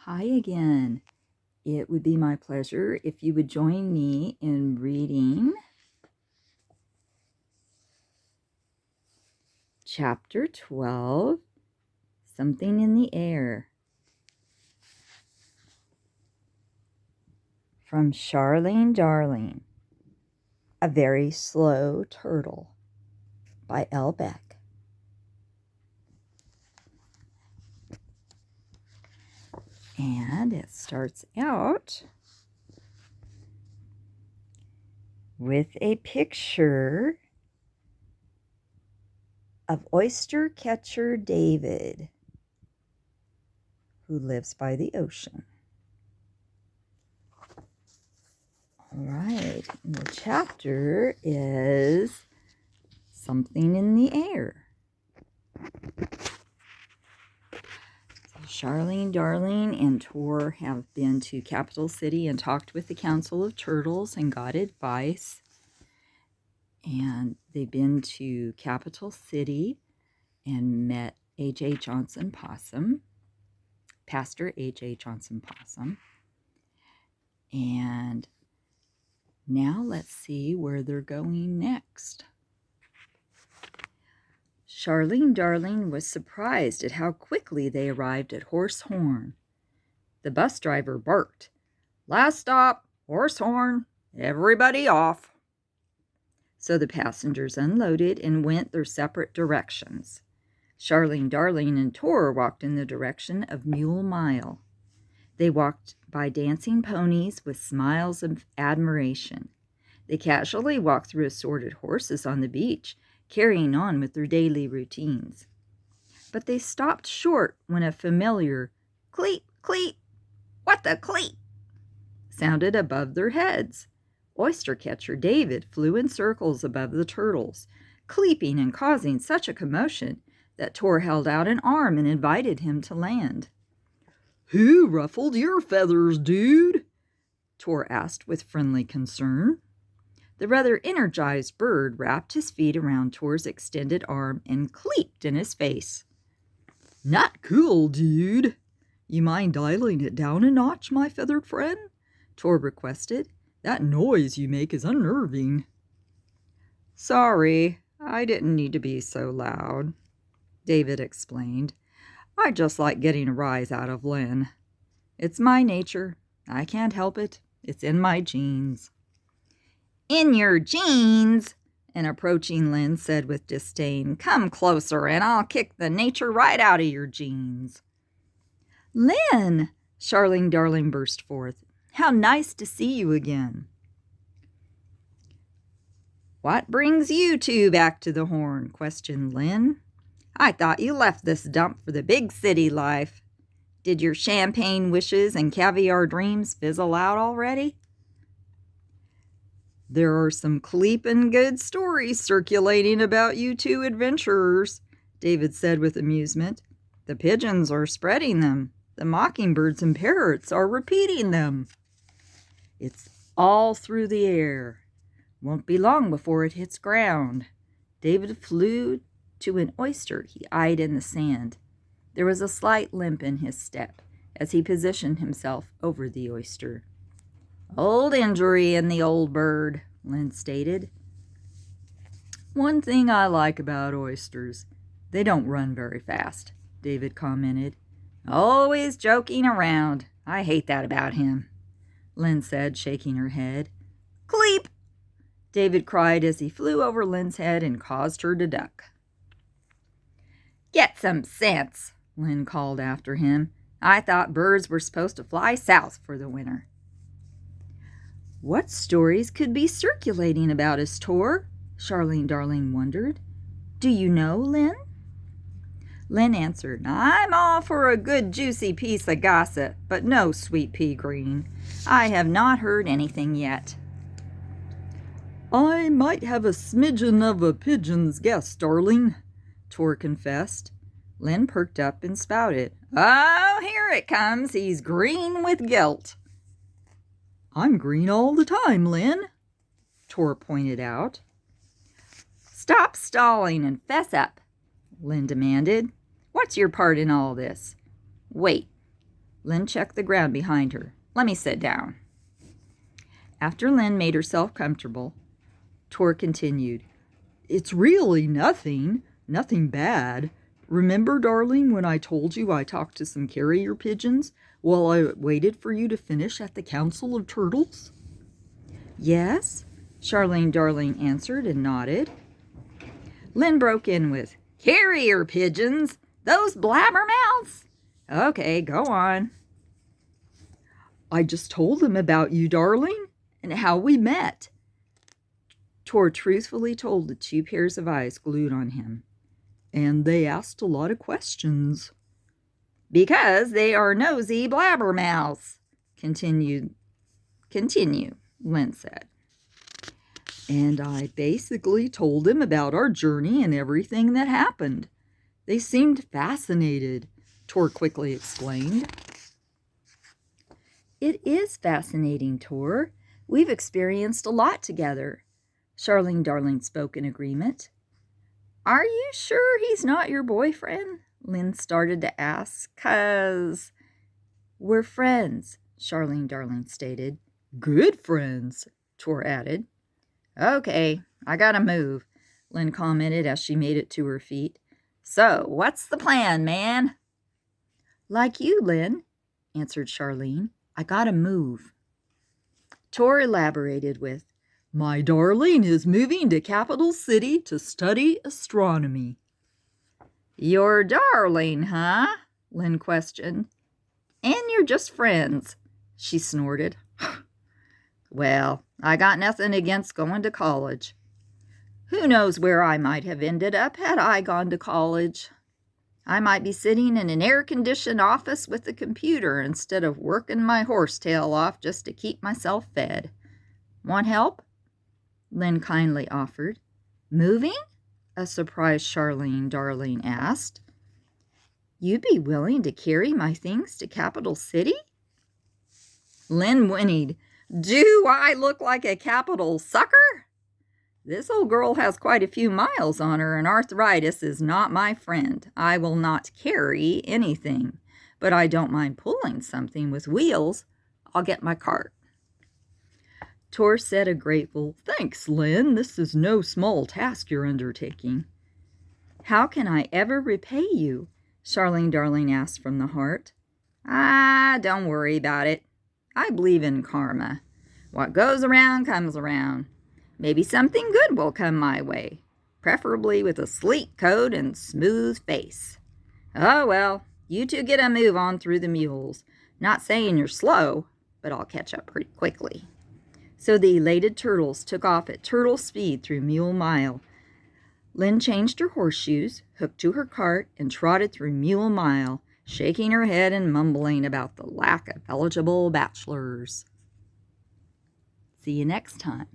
Hi again. It would be my pleasure if you would join me in reading Chapter 12, Something in the Air, from Charlene Darling, A Very Slow Turtle, by Beck. And it starts out with a picture of oyster catcher David, who lives by the ocean. All right, and the chapter is Something in the Air. Charlene Darling and Tor have been to Capital City and talked with the Council of Turtles and got advice. And they've been to Capital City and met A.J. Johnson Possum, Pastor A.J. Johnson Possum. And now let's see where they're going next. Charlene Darling was surprised at how quickly they arrived at Horse Horn. The bus driver barked, "Last stop, Horse Horn, everybody off." So the passengers unloaded and went their separate directions. Charlene Darling and Tor walked in the direction of Mule Mile. They walked by dancing ponies with smiles of admiration. They casually walked through assorted horses on the beach, carrying on with their daily routines. But they stopped short when a familiar "cleet, cleet, what the cleet" sounded above their heads. Oyster catcher David flew in circles above the turtles, cleaping and causing such a commotion that Tor held out an arm and invited him to land. "Who ruffled your feathers, dude?" Tor asked with friendly concern. The rather energized bird wrapped his feet around Tor's extended arm and cleaped in his face. "Not cool, dude. You mind dialing it down a notch, my feathered friend?" Tor requested. "That noise you make is unnerving." "Sorry, I didn't need to be so loud," David explained. "I just like getting a rise out of Lynn. It's my nature. I can't help it. It's in my genes." "In your genes?" an approaching Lynn said with disdain. "Come closer and I'll kick the nature right out of your genes." "Lynn!" Charlene Darling burst forth. "How nice to see you again." "What brings you two back to the Horn?" questioned Lynn. "I thought you left this dump for the big city life. Did your champagne wishes and caviar dreams fizzle out already?" "There are some cleepin' good stories circulating about you two adventurers," David said with amusement. "The pigeons are spreading them. The mockingbirds and parrots are repeating them. It's all through the air. Won't be long before it hits ground." David flew to an oyster he eyed in the sand. There was a slight limp in his step as he positioned himself over the oyster. "Old injury in the old bird," Lynn stated. "One thing I like about oysters, they don't run very fast," David commented. "Always joking around. I hate that about him," Lynn said, shaking her head. "Cleep!" David cried as he flew over Lynn's head and caused her to duck. "Get some sense," Lynn called after him. "I thought birds were supposed to fly south for the winter." "What stories could be circulating about us, Tor?" Charlene Darling wondered. "Do you know, Lynn?" Lynn answered, "I'm all for a good juicy piece of gossip, but no sweet pea green. I have not heard anything yet." "I might have a smidgen of a pigeon's guess, darling," Tor confessed. Lynn perked up and spouted, "Oh, here it comes. He's green with guilt." "I'm green all the time, Lynn," Tor pointed out. "Stop stalling and fess up," Lynn demanded. "What's your part in all this? Wait, Lynn checked the ground behind her. Let me sit down. After Lynn made herself comfortable, Tor continued. It's really nothing bad. Remember, darling, when I told you I talked to some carrier pigeons while I waited for you to finish at the Council of Turtles? Yes, Charlene Darling answered and nodded. Lynn broke in with, Carrier pigeons? Those blabbermouths? Okay, go on. I just told them about you, darling, and how we met. Tor truthfully told the two pairs of eyes glued on him. And they asked a lot of questions. Because they are nosy blabbermouths, Continue, Lynn said. And I basically told him about our journey and everything that happened. They seemed fascinated, Tor quickly explained. It is fascinating, Tor. We've experienced a lot together. Charlene Darling spoke in agreement. Are you sure he's not your boyfriend? Lynn started to ask, 'cause we're friends, Charlene Darling stated. Good friends, Tor added. Okay, I gotta move, Lynn commented as she made it to her feet. So, what's the plan, man? Like you, Lynn, answered Charlene. I gotta move. Tor elaborated with, My darling is moving to Capital City to study astronomy. Your darling, huh? Lynn questioned. And you're just friends, she snorted. Well, I got nothing against going to college. Who knows where I might have ended up had I gone to college? I might be sitting in an air-conditioned office with a computer instead of working my horsetail off just to keep myself fed. Want help? Lynn kindly offered. Moving? A surprised Charlene Darling asked. You'd be willing to carry my things to Capital City? Lynn whinnied. Do I look like a capital sucker? This old girl has quite a few miles on her, and arthritis is not my friend. I will not carry anything, but I don't mind pulling something with wheels. I'll get my cart. Tor said a grateful, Thanks, Lynn. This is no small task you're undertaking. How can I ever repay you? Charlene Darling asked from the heart. Don't worry about it. I believe in karma. What goes around comes around. Maybe something good will come my way, preferably with a sleek coat and smooth face. Oh, well, you two get a move on through the mules. Not saying you're slow, but I'll catch up pretty quickly. So the elated turtles took off at turtle speed through Mule Mile. Lynn changed her horseshoes, hooked to her cart, and trotted through Mule Mile, shaking her head and mumbling about the lack of eligible bachelors. See you next time.